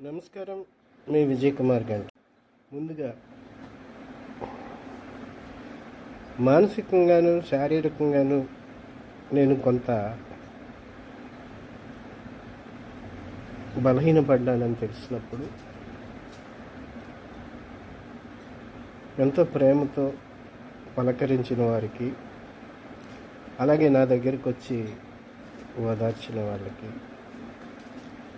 నమస్కారం, మీ విజయ్ కుమార్ గంట. ముందుగా మానసికంగాను శారీరకంగాను నేను కొంత బలహీనపడ్డానని తెలిసినప్పుడు ఎంతో ప్రేమతో పలకరించిన వారికి, అలాగే నా దగ్గరికి వచ్చి ఓదార్చిన వాళ్ళకి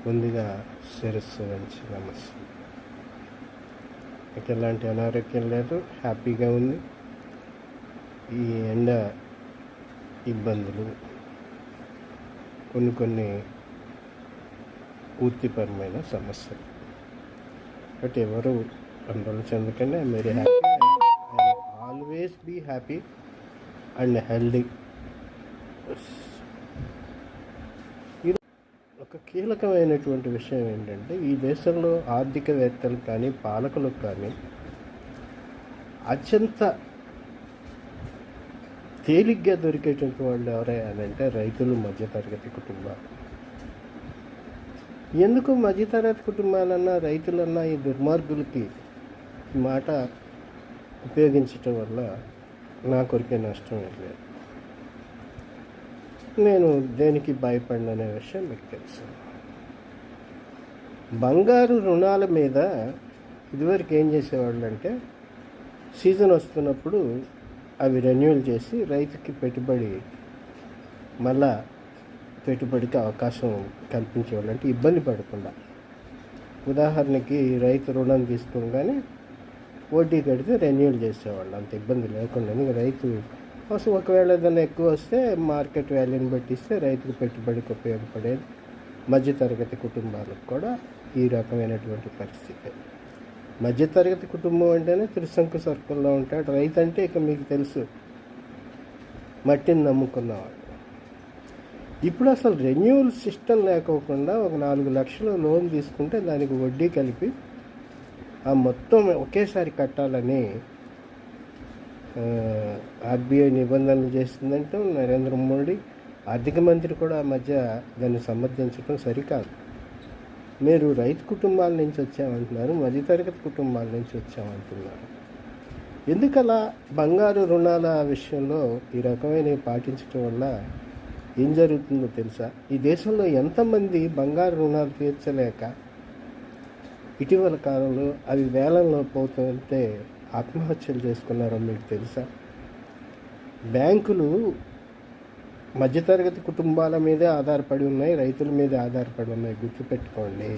ముందుగా శిరస్సు వంచి నమస్తే. నాకు ఎలాంటి అనారోగ్యం లేదు, హ్యాపీగా ఉంది. ఈ ఎండ ఇబ్బందులు, కొన్ని వృత్తిపరమైన సమస్యలు, బట్ ఎవరు ఆందోళన చెందకండి. I'm very happy. Always be happy and healthy. ఒక కీలకమైనటువంటి విషయం ఏంటంటే, ఈ దేశంలో ఆర్థికవేత్తలకు కానీ పాలకులకు కానీ అత్యంత తేలిగ్గా దొరికేటువంటి వాళ్ళు ఎవరైనా అంటే రైతులు, మధ్యతరగతి కుటుంబాలు. ఎందుకు మధ్యతరగతి కుటుంబాలన్నా రైతులన్నా ఈ దుర్మార్గులకి ఈ మాట ఉపయోగించటం వల్ల నా కొరికే నష్టం ఏం లేదు. నేను దేనికి భయపడిననే విషయం మీకు తెలుసు. బంగారు రుణాల మీద ఇదివరకు ఏం చేసేవాళ్ళు అంటే, సీజన్ వస్తున్నప్పుడు అవి రెన్యూవల్ చేసి రైతుకి మళ్ళా పెట్టుబడికి అవకాశం కల్పించేవాళ్ళు. అంటే ఇబ్బంది పడకుండా. ఉదాహరణకి రైతు రుణం తీసుకోగానే వడ్డీ కడితే రెన్యూవల్ చేసేవాళ్ళు, అంత ఇబ్బంది లేకుండా. రైతు అసలు ఒకవేళ ఏదైనా ఎక్కువ వస్తే మార్కెట్ వాల్యూని బట్టి ఇస్తే రైతుకు పెట్టుబడికి ఉపయోగపడేది. మధ్యతరగతి కుటుంబాలకు కూడా ఈ రకమైనటువంటి పరిస్థితి. మధ్యతరగతి కుటుంబం అంటేనే త్రిశంకు సర్కిల్లో ఉంటాడు. రైతు అంటే ఇక మీకు తెలుసు, మట్టిని నమ్ముకున్నవాడు. ఇప్పుడు అసలు రెన్యూవల్ సిస్టమ్ లేకోకుండా ఒక 4 లక్షలు లోన్ తీసుకుంటే దానికి వడ్డీ కలిపి ఆ మొత్తం ఒకేసారి కట్టాలని ఆర్బీఐ నిబంధనలు చేస్తుందంటే నరేంద్ర మోడీ ఆర్థిక మంత్రి కూడా ఆ మధ్య దాన్ని సమర్థించడం సరికాదు. మీరు రైతు కుటుంబాల నుంచి వచ్చామంటున్నారు, మధ్యతరగతి కుటుంబాల నుంచి వచ్చామంటున్నారు. ఎందుకలా బంగారు రుణాల విషయంలో ఈ రకమైనవి పాటించడం వల్ల ఏం జరుగుతుందో తెలుసా? ఈ దేశంలో ఎంతమంది బంగారు రుణాలు తీర్చలేక ఇటీవల కాలంలో అవి వేలంలో పోతుంటే ఆత్మహత్యలు చేసుకున్నారో మీకు తెలుసా? బ్యాంకులు మధ్యతరగతి కుటుంబాల మీదే ఆధారపడి ఉన్నాయి, రైతుల మీదే ఆధారపడి ఉన్నాయి. గుర్తుపెట్టుకోండి.